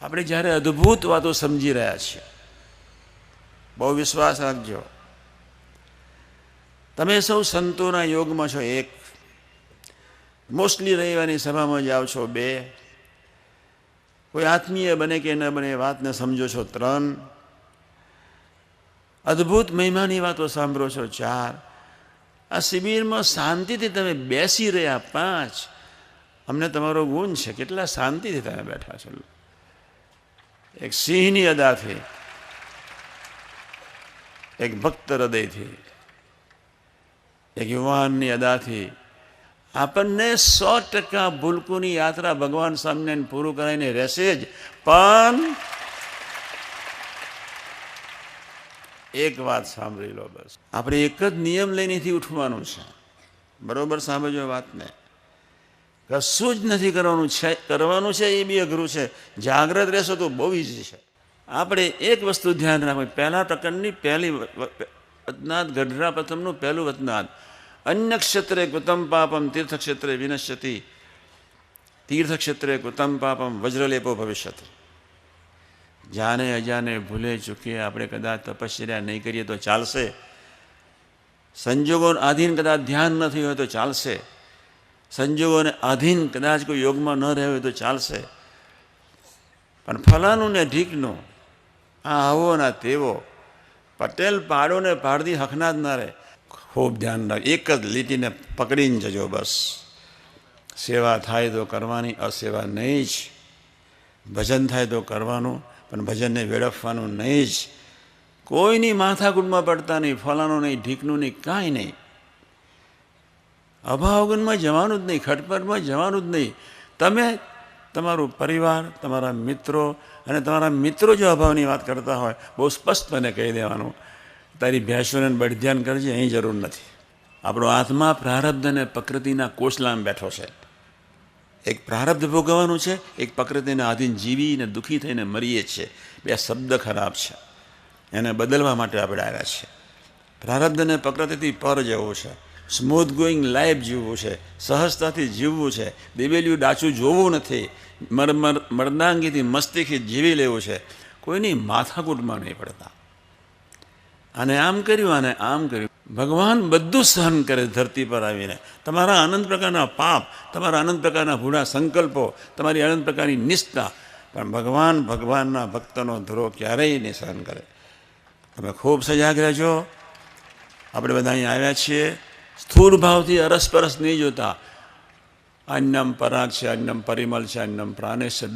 આપણે જ્યારે અદ્ભુત વાતો સમજી રહ્યા છીએ, બહુ વિશ્વાસ રાખજો. તમે સૌ સંતોના યોગમાં છો 1, મોસ્ટલી રવિવારની સભામાં જાઓ છો 2, કોઈ આત્મીય બને કે ન બને વાતને સમજો છો 3, અદ્ભુત મહિમાની વાતો સાંભળો છો 4, આ શિબિરમાં શાંતિથી તમે બેસી રહ્યા 5. અમને તમારો ગુણ છે, કેટલા શાંતિથી તમે બેઠા છો. એક સિંહની અદાથી, એક ભક્ત હૃદયથી, એક યુવાનની અદાથી આપણને 100% ભૂલકુની યાત્રા ભગવાન સ્વામિનારાયણ પૂરું કરાવીને રહેશે જ. પણ એક વાત સાંભળી લો, બસ આપણે એક જ નિયમ લઈનેથી ઉઠવાનું છે. બરોબર સાંભળજો વાતને. કશું જ નથી કરવાનું છે, કરવાનું છે એ બી અઘરું છે. જાગ્રત રહેશો તો બહુ ઈઝી છે. આપણે એક વસ્તુ ધ્યાન રાખવું, પહેલા પ્રકરણની પહેલી વતનાદ, ગઢડા પ્રથમનું પહેલું વતનાદ. અન્ય ક્ષેત્રે કૃતમ પાપમ તીર્થક્ષેત્રે વિનશ્યતિ, તીર્થક્ષેત્રે કૃતમ પાપમ વજ્રલેપો ભવિષ્યતિ. જાને અજાને ભૂલે ચૂકીએ આપણે કદાચ તપશ્ચર્યા નહીં કરીએ તો ચાલશે, સંજોગોને આધીન કદાચ ધ્યાન ન થયું હોય તો ચાલશે, સંજોગોને આધીન કદાચ કોઈ યોગમાં ન રહ્યો હોય તો ચાલશે, પણ ફલાનું ને ઢીકનું, આ આવો ના તેવો, પટેલ પાડો ને પાડતી હકના જ ના રહે. ખૂબ ધ્યાન રાખ, એક જ લીટીને પકડીને જજો બસ. સેવા થાય તો કરવાની, અસેવા નહીં જ. ભજન થાય તો કરવાનું, પણ ભજનને વેડફવાનું નહીં જ. કોઈની માથાકૂટમાં પડતા નહીં, ફલાનું નહીં, ઢીકનું નહીં, કાંઈ નહીં. અભાવગુણમાં જવાનું જ નહીં, ખટપટમાં જવાનું જ નહીં. તમે તમારું પરિવાર, તમારા મિત્રો, અને તમારા મિત્રો જો અભાવની વાત કરતા હોય, બહુ સ્પષ્ટપણે કહી દેવાનું, તારી ભેંસોને બળધ્યાન કરજે, અહીં જરૂર નથી. આપણો આત્મા પ્રારબ્ધ અને પ્રકૃતિના કોસલામાં બેઠો છે. એક પ્રારબ્ધ ભોગવવાનું છે, એક પ્રકૃતિના આધીન જીવીને દુઃખી થઈને મરીએ છીએ. 2 શબ્દ ખરાબ છે, એને બદલવા માટે આપણે આવ્યા છીએ. પ્રારબ્ધ અને પ્રકૃતિથી પર જવું છે, સ્મૂથ ગોઈંગ લાઈફ જીવવું છે, સહજતાથી જીવવું છે, દિવેલિયું ડાચું જોવું નથી, મર્દાંગીથી મસ્તીથી જીવી લેવું છે, કોઈની માથાકૂટમાં નહીં પડતા. અને આમ કર્યું અને આમ કર્યું. ભગવાન બધું સહન કરે ધરતી પર આવીને. તમારા અનંત પ્રકારના પાપ, તમારા અનંત પ્રકારના ભૂડા સંકલ્પો, તમારી અનંત પ્રકારની નિષ્ઠા, પણ ભગવાનના ભક્તનો ધ્રોહ ક્યારેય નહીં સહન કરે. તમે ખૂબ સજાગ રહેજો. આપણે બધા અહીં આવ્યા છીએ, સ્થૂળ ભાવથી અરસપરસ નહીં જોતા. અન્નમ પરાગ છે, અન્નમ પરિમલ છે, અન્નમ પ્રાણેશ છે.